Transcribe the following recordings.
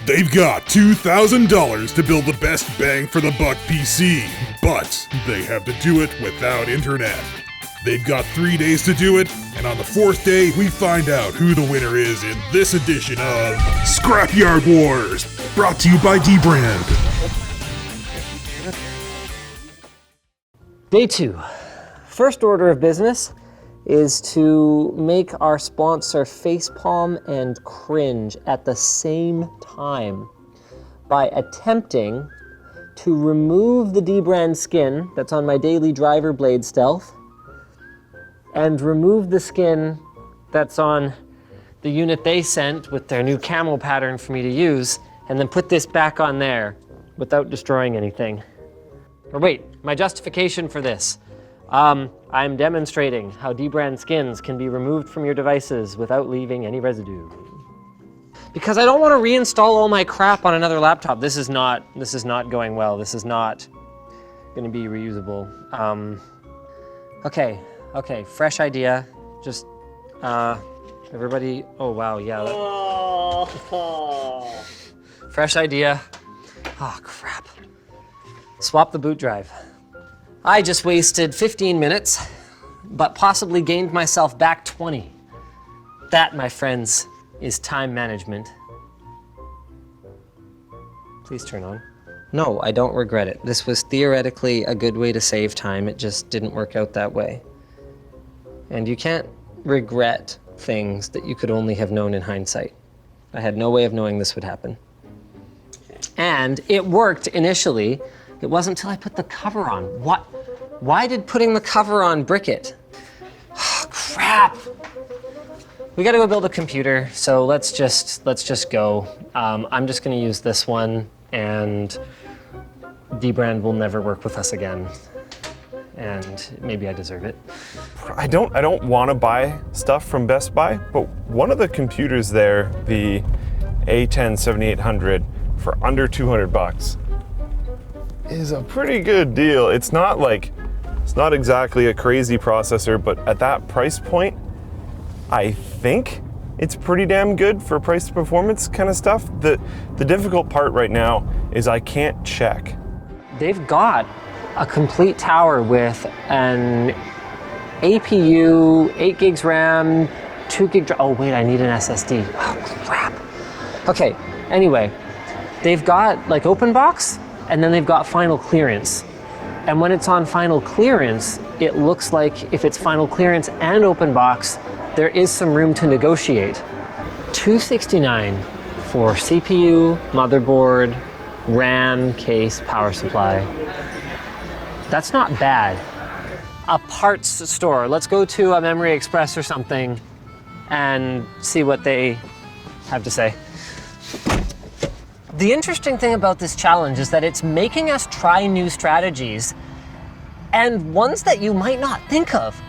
They've got $2,000 to build the best bang for the buck PC, but they have to do it without internet. They've got 3 days to do it, and on the 4th day, we find out who the winner is in this edition of Scrapyard Wars, brought to you by D-Brand. Day 2. First order of business is to make our sponsor facepalm and cringe at the same time by attempting to remove the D-Brand skin that's on my daily driver blade stealth and remove the skin that's on the unit they sent with their new camo pattern for me to use, and then put this back on there without destroying anything. Or wait, my justification for this. I'm demonstrating how D-Brand skins can be removed from your devices without leaving any residue. Because I don't want to reinstall all my crap on another laptop. This is not going well. This is not going to be reusable. Okay, fresh idea. Just, everybody, oh wow, yeah. Fresh idea. Oh crap. Swap the boot drive. I just wasted 15 minutes, but possibly gained myself back 20. That, my friends, is time management. Please turn on. No, I don't regret it. This was theoretically a good way to save time. It just didn't work out that way. And you can't regret things that you could only have known in hindsight. I had no way of knowing this would happen. And it worked initially. It wasn't until I put the cover on. What? Why did putting the cover on brick it? Oh, crap. We gotta go build a computer, so let's just go. I'm just gonna use this one, and D-Brand will never work with us again. And maybe I deserve it. I don't want to buy stuff from Best Buy, but one of the computers there, the A10 7800, for under 200 bucks, is a pretty good deal. It's not exactly a crazy processor, but at that price point, I think it's pretty damn good for price to performance kind of stuff. The difficult part right now is I can't check. They've got a complete tower with an APU, 8 gigs RAM, 2 gig, oh wait, I need an SSD. Oh crap. Okay, anyway, they've got like open box, and then they've got final clearance. And when it's on final clearance, it looks like if it's final clearance and open box, there is some room to negotiate. $269 for CPU, motherboard, RAM, case, power supply. That's not bad. A parts store. Let's go to a Memory Express or something and see what they have to say. The interesting thing about this challenge is that it's making us try new strategies and ones that you might not think of.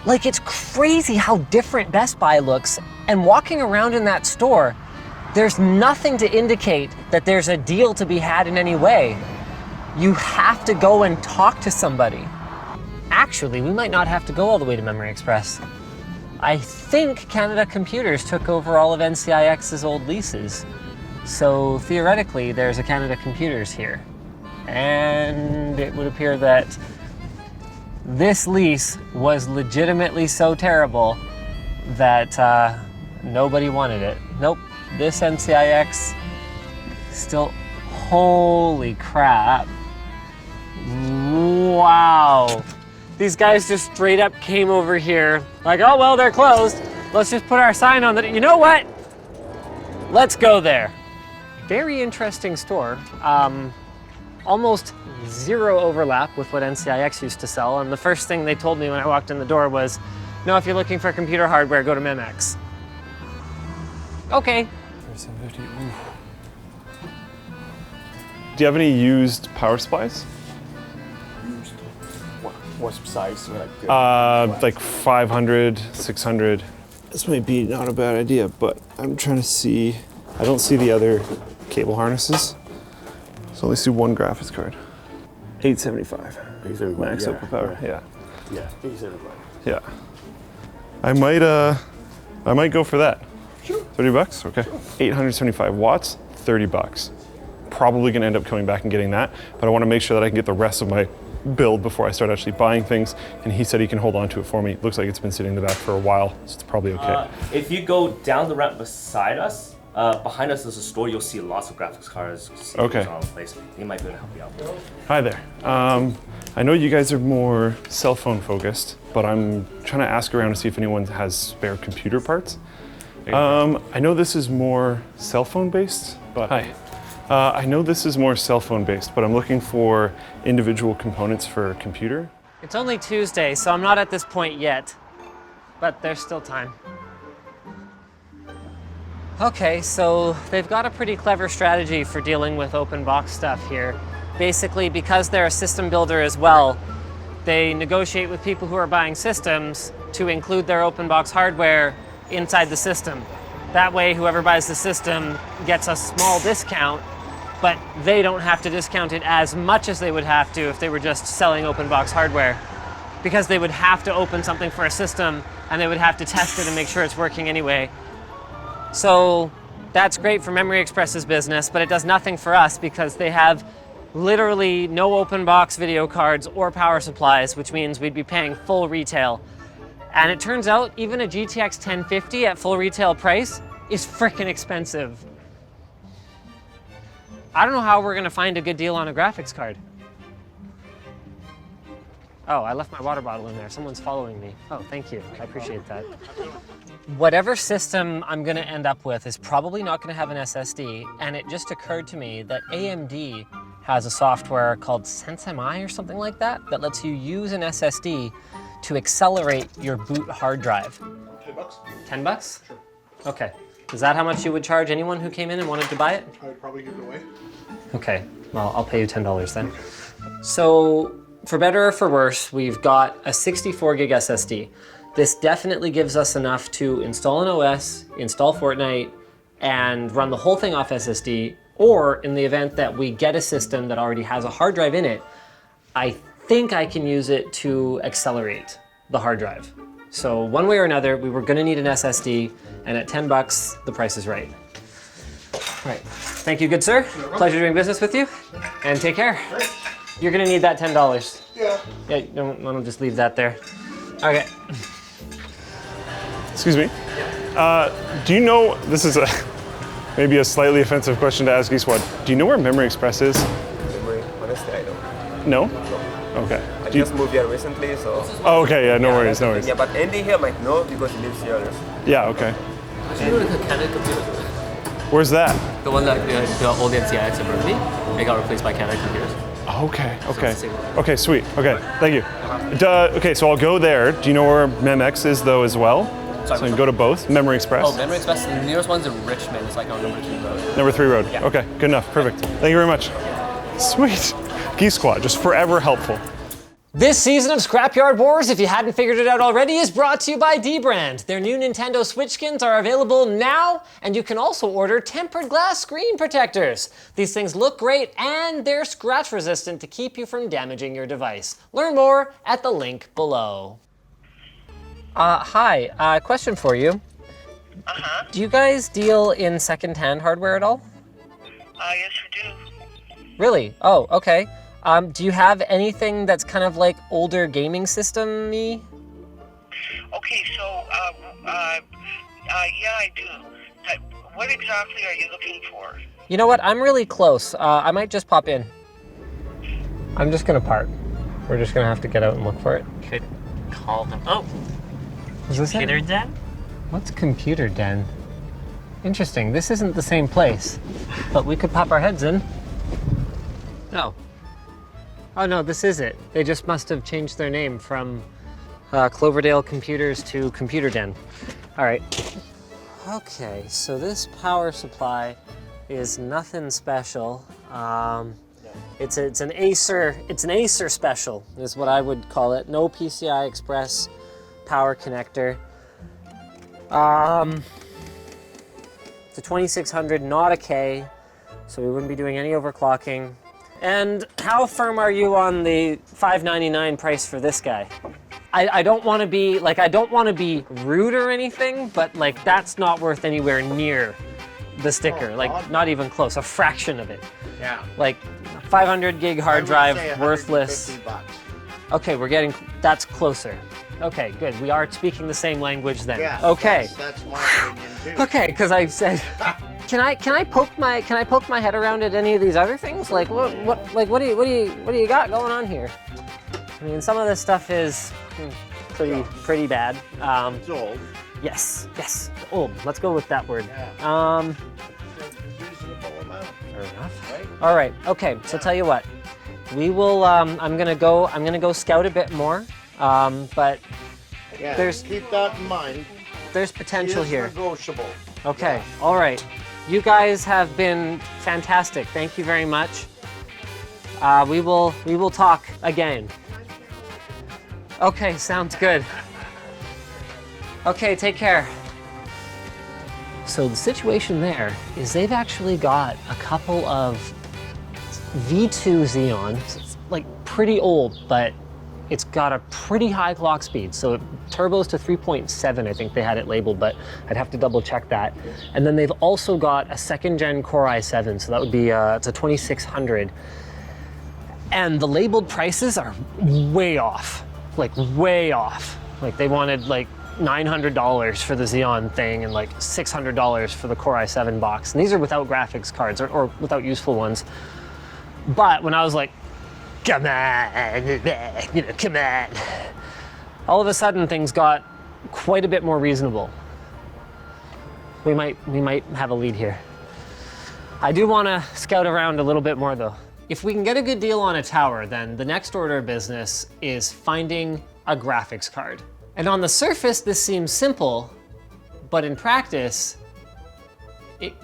Like, it's crazy how different Best Buy looks, and walking around in that store, there's nothing to indicate that there's a deal to be had in any way. You have to go and talk to somebody. Actually, we might not have to go all the way to Memory Express. I think Canada Computers took over all of NCIX's old leases. So theoretically, there's a Canada Computers here. And it would appear that this lease was legitimately so terrible that nobody wanted it. Nope, this NCIX still, holy crap. Wow. These guys just straight up came over here like, oh, well, they're closed. Let's just put our sign on that. You know what? Let's go there. Very interesting store. Almost zero overlap with what NCIX used to sell. And the first thing they told me when I walked in the door was, no, if you're looking for computer hardware, go to Memex. Okay. Do you have any used power supplies? Used? What size? Like 500, 600. This might be not a bad idea, but I'm trying to see. I don't see the other cable harnesses. So I only see one graphics card. 875. 875. Max output power. Yeah. Yeah, 875. Yeah. I might go for that. Sure. 30 bucks? Okay. 875 watts, 30 bucks. Probably gonna end up coming back and getting that, but I wanna make sure that I can get the rest of my build before I start actually buying things. And he said he can hold on to it for me. Looks like it's been sitting in the back for a while, so it's probably okay. If you go down the ramp beside us, behind us is a store. You'll see lots of graphics cards. Okay. All over the place. He might be able to help you out. Hi there. I know you guys are more cell phone focused, but I'm trying to ask around to see if anyone has spare computer parts. I know this is more cell phone based, but hi. I know this is more cell phone based, but I'm looking for individual components for a computer. It's only Tuesday, so I'm not at this point yet, but there's still time. Okay, so they've got a pretty clever strategy for dealing with open box stuff here. Basically, because they're a system builder as well, they negotiate with people who are buying systems to include their open box hardware inside the system. That way, whoever buys the system gets a small discount, but they don't have to discount it as much as they would have to if they were just selling open box hardware. Because they would have to open something for a system and they would have to test it and make sure it's working anyway. So that's great for Memory Express's business, but it does nothing for us because they have literally no open box video cards or power supplies, which means we'd be paying full retail. And it turns out even a GTX 1050 at full retail price is frickin' expensive. I don't know how we're gonna find a good deal on a graphics card. Oh, I left my water bottle in there. Someone's following me. Oh, thank you. I appreciate that. Whatever system I'm gonna end up with is probably not gonna have an SSD, and it just occurred to me that AMD has a software called SenseMI or something like that lets you use an SSD to accelerate your boot hard drive. 10 bucks? 10 bucks? Sure. Okay. Is that how much you would charge anyone who came in and wanted to buy it? I'd probably give it away. Okay, well, I'll pay you $10 then. So, for better or for worse, we've got a 64 gig SSD. This definitely gives us enough to install an OS, install Fortnite, and run the whole thing off SSD, or in the event that we get a system that already has a hard drive in it, I think I can use it to accelerate the hard drive. So one way or another, we were gonna need an SSD, and at 10 bucks, the price is right. All right, thank you, good sir. Pleasure doing business with you, and take care. Right. You're gonna need that $10. Yeah. Yeah, don't just leave that there. Okay. Excuse me. Do you know, this is maybe a slightly offensive question to ask Eastwood. Do you know where Memory Express is? Memory, honestly, I don't. No? Okay. I just moved here recently, so. Oh, okay, yeah, no worries, no worries. Yeah, but Andy here might know because he lives here. Yeah, okay. You know the Canon computer? Where's that? The one that the old NCIX at Berkeley, it got replaced by Canon computers. Okay, So okay. it's the same one. Okay, sweet. Okay, thank you. Okay, so I'll go there. Do you know where MEMX is though as well? So I can go to both. Memory Express. Oh, Memory Express, the nearest one's in Richmond. It's like on number 2 road. Number 3 road. Yeah. Okay, good enough. Perfect. Thank you very much. Sweet. Geek Squad, just forever helpful. This season of Scrapyard Wars, if you hadn't figured it out already, is brought to you by dbrand. Their new Nintendo Switch skins are available now, and you can also order tempered glass screen protectors. These things look great, and they're scratch resistant to keep you from damaging your device. Learn more at the link below. Hi, question for you. Do you guys deal in second-hand hardware at all? Yes, we do. Really? Oh, okay. Do you have anything that's kind of like older gaming system-y? Okay, so, yeah, I do. What exactly are you looking for? You know what? I'm really close. I might just pop in. I'm just gonna park. We're just gonna have to get out and look for it. Could call them. Oh, Is this Computer it? Den? What's Computer Den? Interesting. This isn't the same place, but we could pop our heads in. No. Oh no, this is it. They just must have changed their name from Cloverdale Computers to Computer Den. All right. Okay, so this power supply is nothing special. It's an Acer special is what I would call it. No PCI Express power connector. It's a 2600, not a K, so we wouldn't be doing any overclocking. And how firm are you on the $599 price for this guy? I don't want to be like, I don't want to be rude or anything, but like that's not worth anywhere near the sticker. Like not even close, a fraction of it. Yeah. Like 500 gig hard drive, say worthless. $150. Okay, we're getting, that's closer. Okay, good. We are speaking the same language then. Yeah. Okay. That's my opinion too. Okay, because I said, can I poke my head around at any of these other things? Like what do you got going on here? I mean, some of this stuff is pretty bad. It's old. Yes, old. Let's go with that word. Yeah. Reasonable amount. Fair enough. Right? All right. Okay. So tell you what, we will. I'm gonna go scout a bit more. But Yeah. there's Keep that in mind. there's potential It is here. negotiable. Okay. Yeah. All right. You guys have been fantastic. Thank you very much. We will talk again. Okay. Sounds good. Okay. Take care. So the situation there is they've actually got a couple of V2 Xeons. It's like pretty old, but it's got a pretty high clock speed. So it turbos to 3.7, I think they had it labeled, but I'd have to double check that. And then they've also got a second gen Core i7, so that would be, it's a 2600. And the labeled prices are way off, like way off. Like they wanted like $900 for the Xeon thing and like $600 for the Core i7 box. And these are without graphics cards or without useful ones. But when I was like, come on, come on. All of a sudden things got quite a bit more reasonable. We might have a lead here. I do want to scout around a little bit more though. If we can get a good deal on a tower, then the next order of business is finding a graphics card. And on the surface, this seems simple, but in practice, it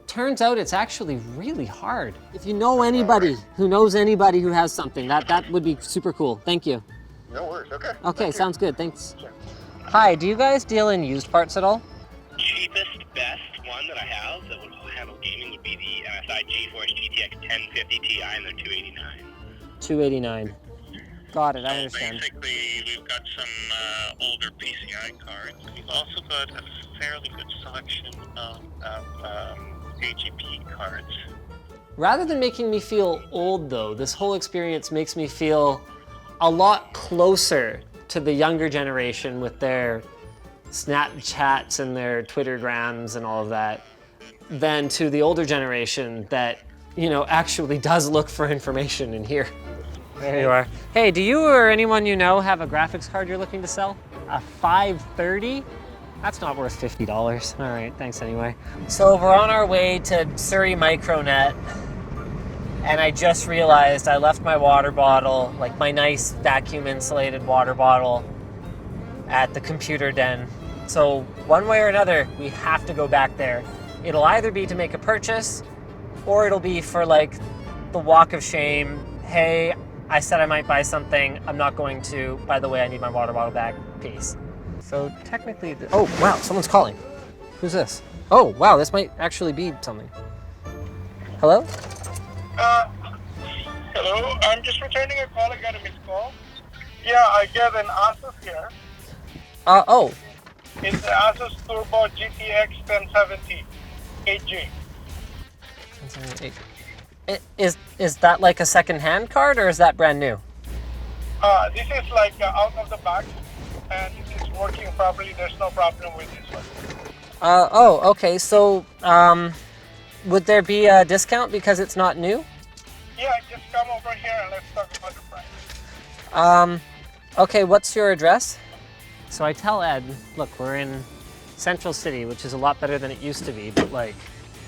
turns out it's actually really hard. If you know anybody who knows anybody who has something, that would be super cool. Thank you. No worries, okay. Okay, sounds good, thanks. Hi, do you guys deal in used parts at all? Cheapest, best one that I have that would handle gaming would be the MSI GeForce GTX 1050 Ti, and they're $289. $289. Got it, I understand. Basically, we've got some older PCI cards. We've also got a fairly good selection of AGP cards. Rather than making me feel old though, this whole experience makes me feel a lot closer to the younger generation with their Snapchats and their Twittergrams and all of that than to the older generation that, you know, actually does look for information in here. There you are. Hey, do you or anyone you know have a graphics card you're looking to sell? A 530? That's not worth $50. All right, thanks anyway. So we're on our way to Surrey Micronet, and I just realized I left my water bottle, like my nice vacuum insulated water bottle, at the computer den. So one way or another, we have to go back there. It'll either be to make a purchase, or it'll be for like the walk of shame. Hey, I said I might buy something, I'm not going to. By the way, I need my water bottle back, peace. So technically, oh wow, someone's calling. Who's this? Oh wow, this might actually be something. Hello? Hello, I'm just returning a call. I got a missed call. Yeah, I get an Asus here. Oh. It's the Asus Turbo GTX 1070 8G. Is that like a second-hand card or is that brand new? This is like out of the box, and it's working properly. There's no problem with this one. Oh, okay. So, would there be a discount because it's not new? Yeah, just come over here and let's talk about the price. Okay, what's your address? So I tell Ed, look, we're in Central City, which is a lot better than it used to be, but like,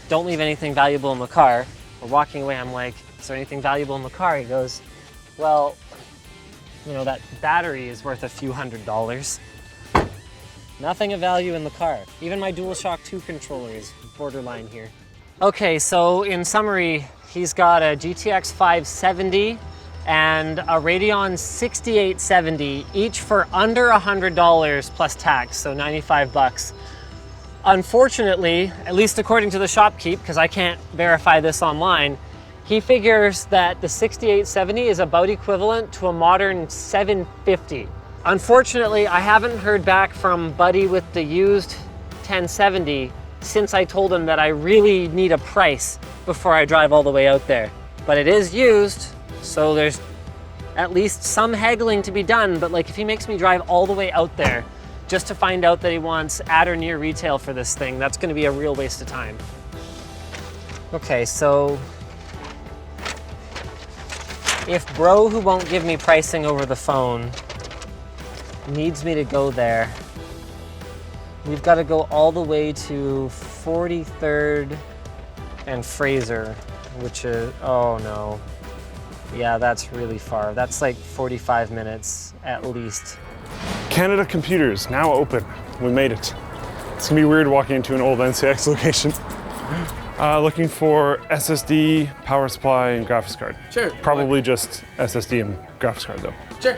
don't leave anything valuable in the car. We're walking away, I'm like, is there anything valuable in the car? He goes, well, you know, that battery is worth a few $100s. Nothing of value in the car. Even my DualShock 2 controller is borderline here. Okay, so in summary, he's got a GTX 570 and a Radeon 6870, each for under $100 plus tax, so 95 bucks. Unfortunately, at least according to the shopkeep, because I can't verify this online, he figures that the 6870 is about equivalent to a modern 750. Unfortunately, I haven't heard back from Buddy with the used 1070 since I told him that I really need a price before I drive all the way out there. But it is used, so there's at least some haggling to be done. But like, if he makes me drive all the way out there just to find out that he wants at or near retail for this thing, that's gonna be a real waste of time. Okay, so if bro who won't give me pricing over the phone needs me to go there, we've got to go all the way to 43rd and Fraser, which is, oh no. Yeah, that's really far. That's like 45 minutes at least. Canada Computers, now open. We made it. It's gonna be weird walking into an old NCX location. Looking for SSD, power supply, and graphics card. Sure. Probably just SSD and graphics card though. Sure.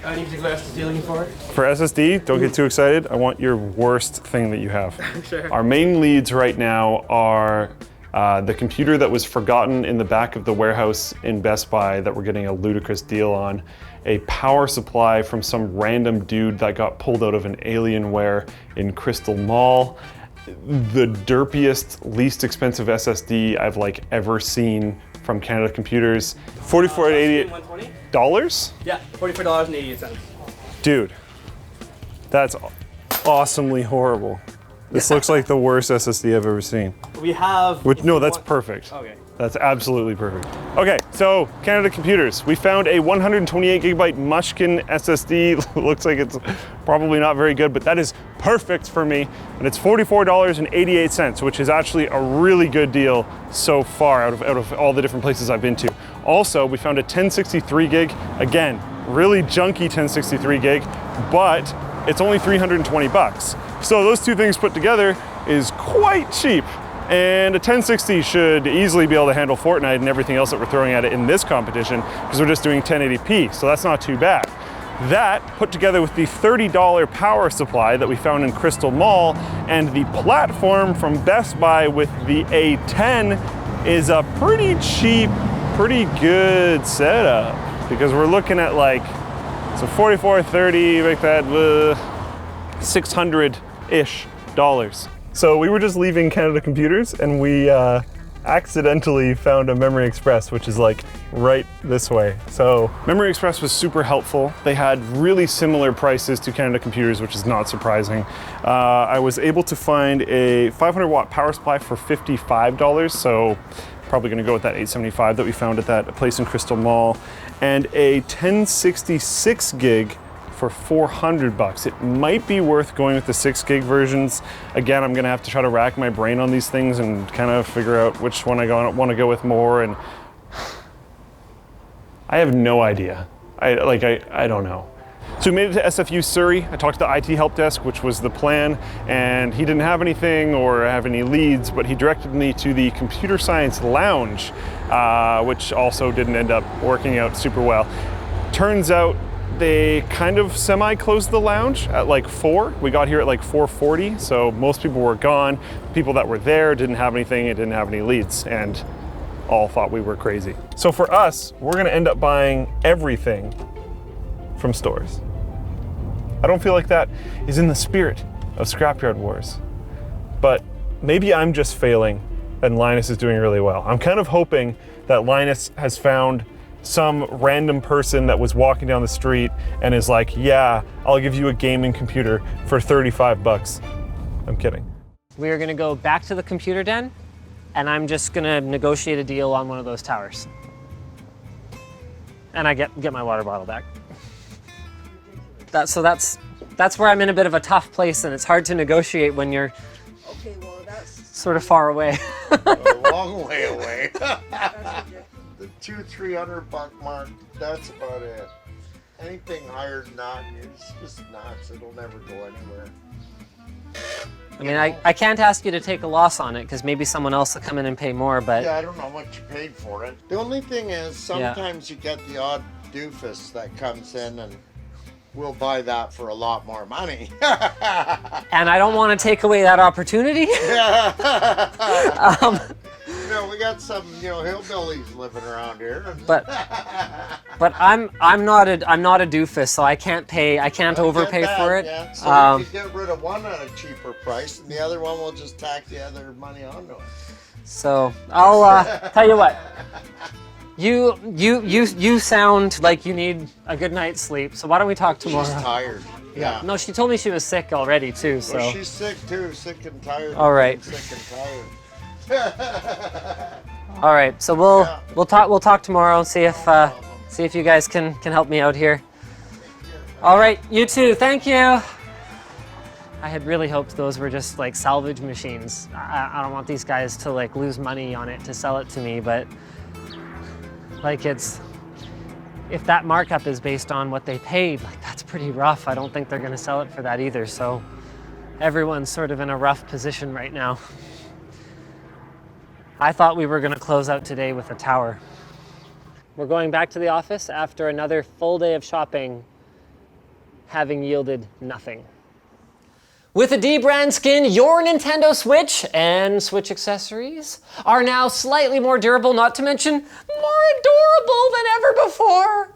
Any particular SSD looking for? For SSD, don't get too excited. I want your worst thing that you have. Sure. Our main leads right now are the computer that was forgotten in the back of the warehouse in Best Buy that we're getting a ludicrous deal on, a power supply from some random dude that got pulled out of an Alienware in Crystal Mall, the derpiest, least expensive SSD I've like ever seen from Canada Computers, $44.88. Yeah, $44.88. Dude, that's awesomely horrible. This looks like the worst SSD I've ever seen. We have... No, that's perfect. Okay. That's absolutely perfect. Okay, so Canada Computers. We found a 128 gigabyte Mushkin SSD. Looks like it's probably not very good, but that is perfect for me. And it's $44.88, which is actually a really good deal so far out of all the different places I've been to. Also, we found a 1063 gig. Again, really junky 1063 gig, but it's only 320 bucks. So those two things put together is quite cheap. And a 1060 should easily be able to handle Fortnite and everything else that we're throwing at it in this competition, because we're just doing 1080p, so that's not too bad. That, put together with the $30 power supply that we found in Crystal Mall and the platform from Best Buy with the A10, is a pretty cheap, pretty good setup. Because we're looking at like, so 44, 30, make that $600-ish. So we were just leaving Canada Computers and we accidentally found a Memory Express, which is like right this way. So Memory Express was super helpful. They had really similar prices to Canada Computers, which is not surprising. I was able to find a 500 watt power supply for $55, so probably gonna go with that 875 that we found at that place in Crystal Mall, and a 1066 gig for 400 bucks. It might be worth going with the 6 gig versions. Again, I'm gonna have to try to rack my brain on these things and kind of figure out which one I want to go with more, and I have no idea. I don't know. So we made it to SFU Surrey. I talked to the IT help desk, which was the plan, and he didn't have anything or have any leads, but he directed me to the Computer Science Lounge, which also didn't end up working out super well. Turns out they kind of semi-closed the lounge at like 4. We got here at like 4:40, so most people were gone. People that were there didn't have anything and didn't have any leads, and all thought we were crazy. So for us, we're gonna end up buying everything from stores. I don't feel like that is in the spirit of Scrapyard Wars, but maybe I'm just failing and Linus is doing really well. I'm kind of hoping that Linus has found some random person that was walking down the street and is like, yeah, I'll give you a gaming computer for 35 bucks. I'm kidding. We are gonna go back to the computer den, and I'm just gonna negotiate a deal on one of those towers. And I get my water bottle back. That's where I'm in a bit of a tough place, and it's hard to negotiate when you're sort of far away. A long way away. The $200-300 buck mark, that's about it. Anything higher than that is just nuts. It'll never go anywhere. I mean, I can't ask you to take a loss on it, because maybe someone else will come in and pay more, but... Yeah, I don't know how much you paid for it. The only thing is, sometimes you get the odd doofus that comes in and we'll buy that for a lot more money. And I don't want to take away that opportunity. You know, we got some, hillbillies living around here. But I'm not a doofus, so I can't overpay for it. Yeah. So we could get rid of one at a cheaper price, and the other one will just tack the other money onto it. So I'll tell you what. You sound like you need a good night's sleep. So why don't we talk tomorrow? She's tired. Yeah. No, she told me she was sick already too. So well, she's sick too, sick and tired. All right. Sick and tired. All right. So we'll talk tomorrow. See if you guys can help me out here. All right. You too. Thank you. I had really hoped those were just like salvage machines. I don't want these guys to like lose money on it to sell it to me, but like if that markup is based on what they paid, like that's pretty rough. I don't think they're gonna sell it for that either. So everyone's sort of in a rough position right now. I thought we were gonna close out today with a tower. We're going back to the office after another full day of shopping, having yielded nothing. With a D-brand skin, your Nintendo Switch and Switch accessories are now slightly more durable, not to mention more adorable than ever before.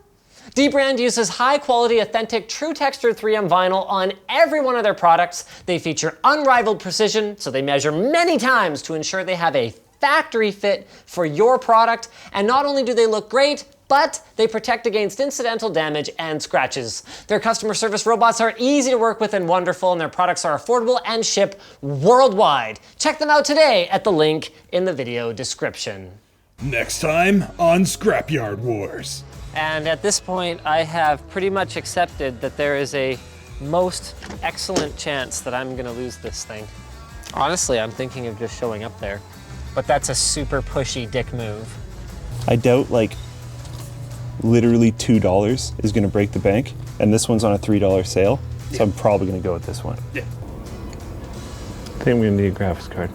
D-brand uses high-quality, authentic, true textured 3M vinyl on every one of their products. They feature unrivaled precision, so they measure many times to ensure they have a factory fit for your product. And not only do they look great, but they protect against incidental damage and scratches. Their customer service robots are easy to work with and wonderful, and their products are affordable and ship worldwide. Check them out today at the link in the video description. Next time on Scrapyard Wars. And at this point, I have pretty much accepted that there is a most excellent chance that I'm gonna lose this thing. Honestly, I'm thinking of just showing up there, but that's a super pushy dick move. I doubt literally $2 is going to break the bank, and this one's on a $3 sale, so I'm probably going to go with this one. Yeah. I think I'm going to need a graphics card.